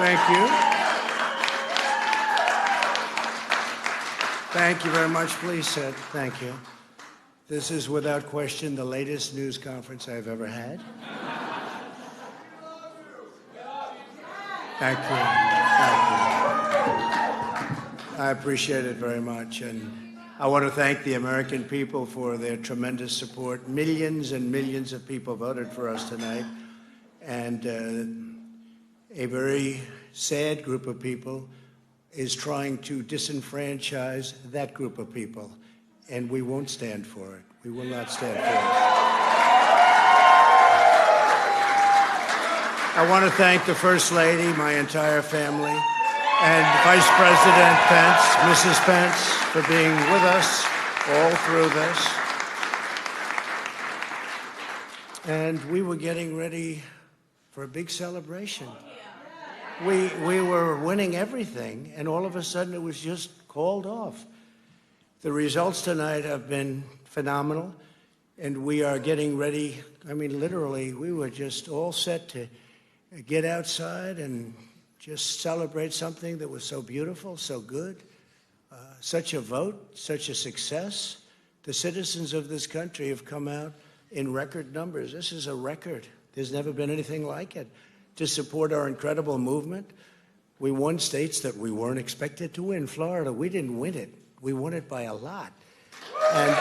Thank you. Thank you very much. Please sit. Thank you. This is without question the latest news conference I've ever had. Thank you. Thank you. I appreciate it very much. And I want to thank the American people for their tremendous support. Millions and millions of people voted for us tonight. And a very sad group of people is trying to disenfranchise that group of people. And we won't stand for it. We will not stand for it. I want to thank the First Lady, my entire family, and Vice President Pence, Mrs. Pence, for being with us all through this. And we were getting ready for a big celebration. We were winning everything, and all of a sudden it was just called off. The results tonight have been phenomenal, and we are getting ready. I mean, literally, we were just all set to get outside and just celebrate something that was so beautiful, so good, such a vote, such a success. The citizens of this country have come out in record numbers. This is a record. There's never been anything like it. To support our incredible movement. We won states that we weren't expected to win. Florida, we didn't win it. We won it by a lot. And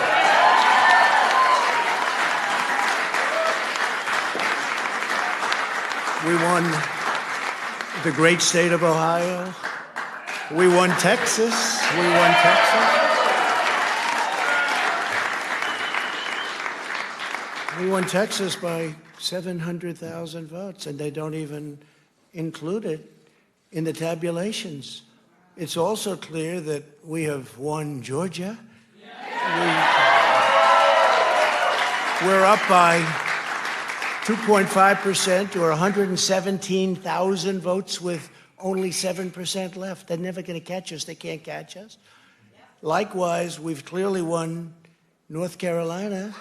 we won the great state of Ohio. We won Texas. We won Texas. We won Texas by 700,000 votes, and they don't even include it in the tabulations. It's also clear that we have won Georgia. We're up by 2.5% or 117,000 votes with only 7% left. They're never going to catch us. They can't catch us. Likewise, we've clearly won North Carolina,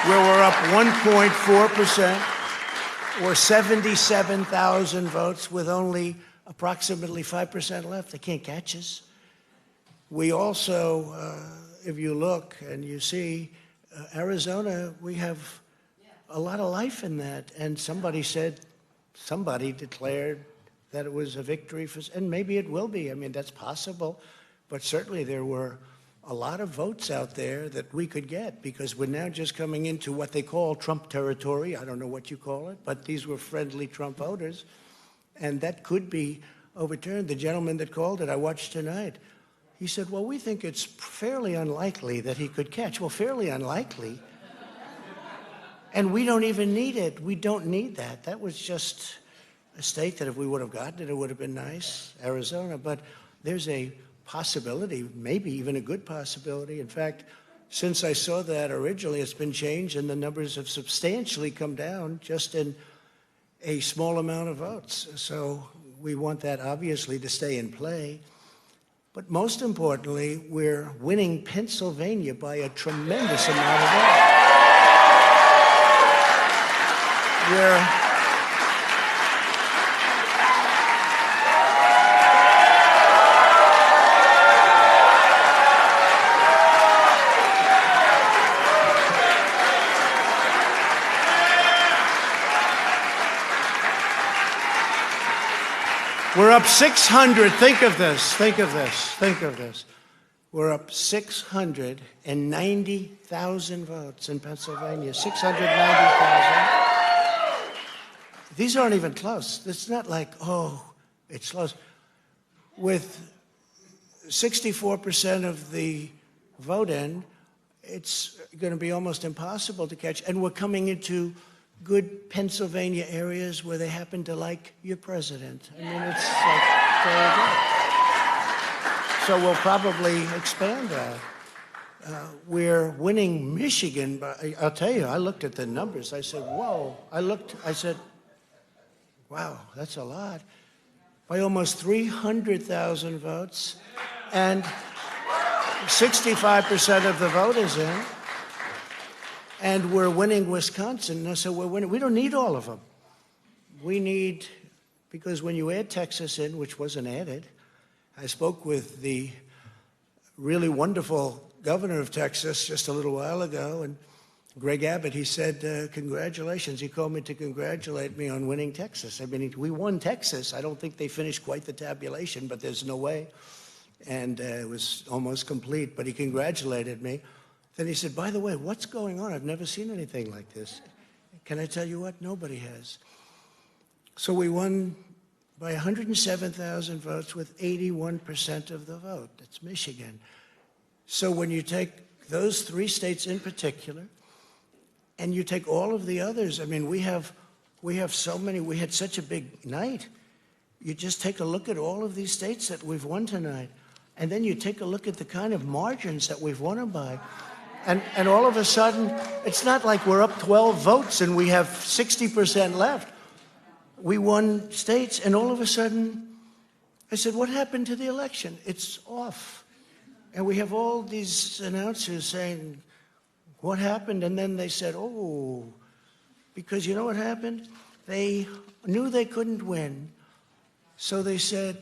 where we're up 1.4% or 77,000 votes with only approximately 5% left. They can't catch us. We also, if you look and you see, Arizona, we have a lot of life in that. And somebody declared that it was a victory for, and maybe it will be. I mean, that's possible. But certainly there were a lot of votes out there that we could get because we're now just coming into what they call Trump territory. I don't know what you call it, but these were friendly Trump voters, and that could be overturned. The gentleman that called it, I watched tonight, he said, well, we think it's fairly unlikely that he could catch. Well, fairly unlikely. And we don't even need it. We don't need that. That was just a state that if we would have gotten it, it would have been nice, Arizona. But there's a possibility, maybe even a good possibility. In fact, since I saw that originally, it's been changed and the numbers have substantially come down just in a small amount of votes. So we want that obviously to stay in play. But most importantly, we're winning Pennsylvania by a tremendous amount of votes. We're up 600. Think of this. Think of this. Think of this. We're up 690,000 votes in Pennsylvania. 690,000. These aren't even close. It's not like, oh, it's close. With 64% of the vote in, it's going to be almost impossible to catch. And we're coming into good Pennsylvania areas where they happen to like your president. I mean, it's like very good. So we'll probably expand that. We're winning Michigan, but I'll tell you, I looked at the numbers. I said, whoa. I said, wow, that's a lot. By almost 300,000 votes, and 65% of the vote is in. And we're winning Wisconsin. So we're winning. We don't need all of them. we need, because when you add Texas in, which wasn't added, I spoke with the really wonderful governor of Texas just a little while ago, and Greg Abbott, he said, congratulations. He called me to congratulate me on winning Texas. I mean, we won Texas. I don't think they finished quite the tabulation, but there's no way. And it was almost complete, but he congratulated me. Then he said, by the way, what's going on? I've never seen anything like this. Can I tell you what? Nobody has. So we won by 107,000 votes with 81% of the vote. That's Michigan. So when you take those 3 states in particular, and you take all of the others, I mean, we have so many, we had such a big night. You just take a look at all of these states that we've won tonight, and then you take a look at the kind of margins that we've won them by. And all of a sudden, it's not like we're up 12 votes and we have 60% left. We won states, and all of a sudden, I said, what happened to the election? It's off. And we have all these announcers saying, what happened? And then they said, oh, because you know what happened? They knew they couldn't win. So they said,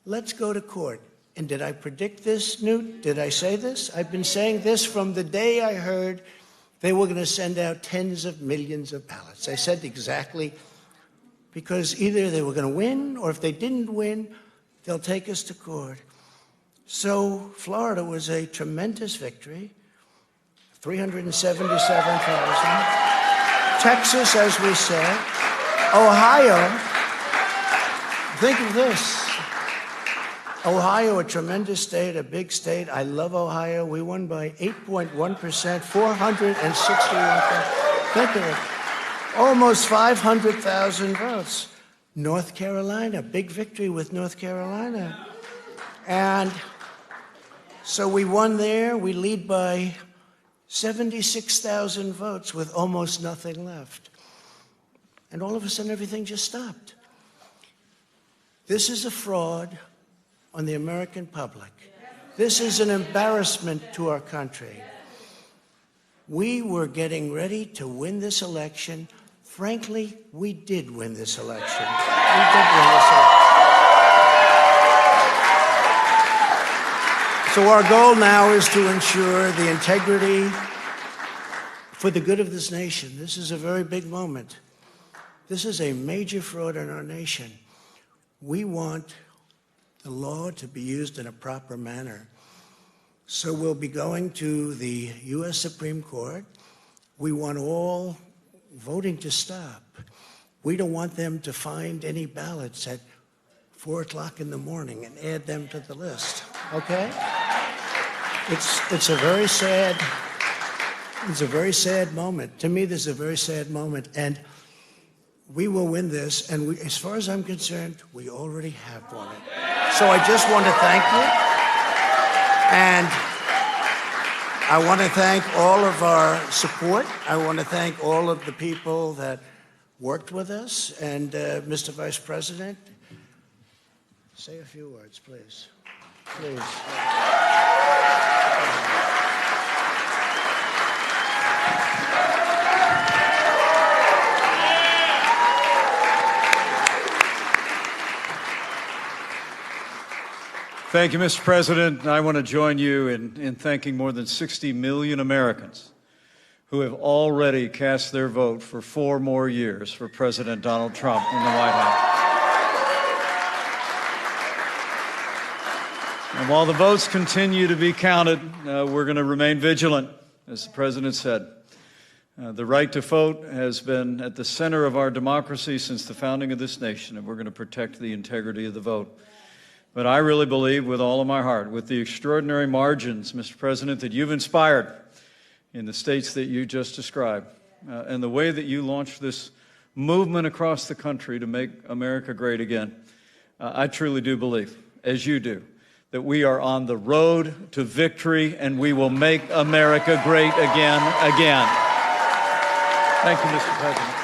let's go to court. And did I predict this, Newt? Did I say this? I've been saying this from the day I heard they were going to send out tens of millions of ballots. I said exactly, because either they were going to win, or if they didn't win, they'll take us to court. So Florida was a tremendous victory, 377,000. Texas, as we said. Ohio, think of this. Ohio, a tremendous state, a big state. I love Ohio. We won by 8.1%, 461,000. Think of it. Almost 500,000 votes. North Carolina, big victory with North Carolina. And so we won there. We lead by 76,000 votes with almost nothing left. And all of a sudden, everything just stopped. This is a fraud on the American public. This is an embarrassment to our country. We were getting ready to win this election. Frankly, we did win this election. We did win this election. So our goal now is to ensure the integrity for the good of this nation. This is a very big moment. This is a major fraud in our nation. We want the law to be used in a proper manner. So we'll be going to the U.S. Supreme Court. We want all voting to stop. We don't want them to find any ballots at 4 o'clock in the morning and add them to the list, okay? It's a very sad moment. To me, this is a very sad moment, and we will win this, and as far as I'm concerned, we already have won it. So I just want to thank you, and I want to thank all of our support. I want to thank all of the people that worked with us, and Mr. Vice President, say a few words, please. Please. Thank you, Mr. President. I want to join you in thanking more than 60 million Americans who have already cast their vote for 4 more years for President Donald Trump in the White House. And while the votes continue to be counted, we're going to remain vigilant, as the President said. The right to vote has been at the center of our democracy since the founding of this nation, and we're going to protect the integrity of the vote. But I really believe with all of my heart, with the extraordinary margins, Mr. President, that you've inspired in the states that you just described, and the way that you launched this movement across the country to make America great again, I truly do believe, as you do, that we are on the road to victory and we will make America great again. Thank you, Mr. President.